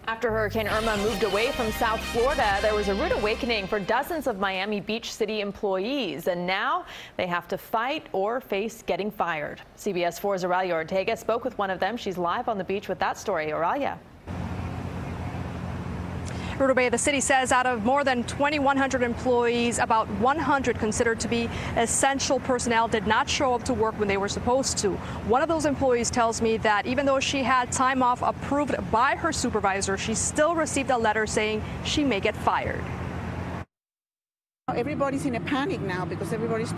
After Hurricane Irma moved away from South Florida, there was a rude awakening for dozens of Miami Beach City employees, and now they have to fight or face getting fired. CBS 4's Oralia Ortega spoke with one of them. She's live on the beach with that story. Oralia. The city says out of more than 2,100 employees, about 100 considered to be essential personnel did not show up to work when they were supposed to. One of those employees tells me that even though she had time off approved by her supervisor, she still received a letter saying she may get fired. Everybody's in a panic now because everybody's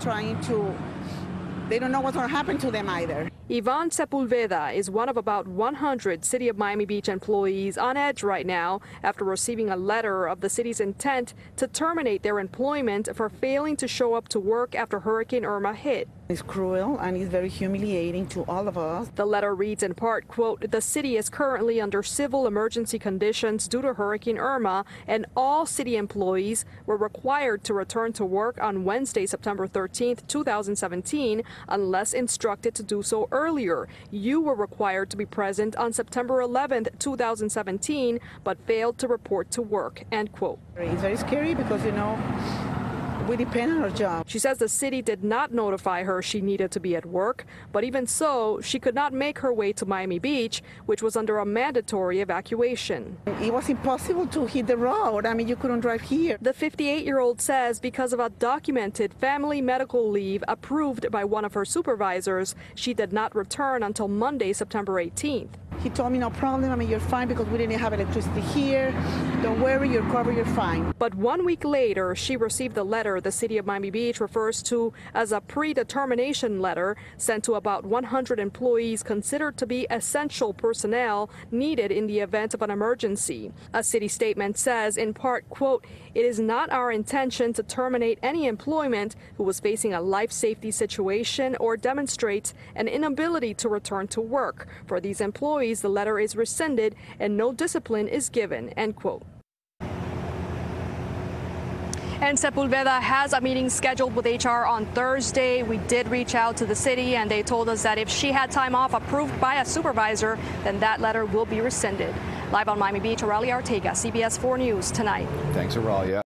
they don't know what's going to happen to them either. Yvonne Sepulveda is one of about 100 City of Miami Beach employees on edge right now after receiving a letter of the city's intent to terminate their employment for failing to show up to work after Hurricane Irma hit. It's cruel and it's very humiliating to all of us. The letter reads in part, quote, "The city is currently under civil emergency conditions due to Hurricane Irma, and all city employees were required to return to work on Wednesday, September 13th, 2017, unless instructed to do so earlier. You were required to be present on September 11th, 2017, but failed to report to work," end quote. It's very scary because, we depend on our job. She says the city did not notify her she needed to be at work, but even so, she could not make her way to Miami Beach, which was under a mandatory evacuation. It was impossible to hit the road. I mean, you couldn't drive here. The 58-year-old says because of a documented family medical leave approved by one of her supervisors, she did not return until Monday, September 18th. He told me, no problem, I mean, you're fine because we didn't have electricity here. Don't worry, you're covered, you're fine. But 1 week later, she received a letter the city of Miami Beach refers to as a predetermination letter sent to about 100 employees considered to be essential personnel needed in the event of an emergency. A city statement says, in part, quote, "It is not our intention to terminate any employment who was facing a life safety situation or demonstrates an inability to return to work. For these employees, the letter is rescinded and no discipline is given," end quote. And Sepulveda has a meeting scheduled with HR on Thursday. We did reach out to the city, and they told us that if she had time off approved by a supervisor, then that letter will be rescinded. Live on Miami Beach, Oralia Ortega, CBS 4 News tonight. Thanks, Oralia.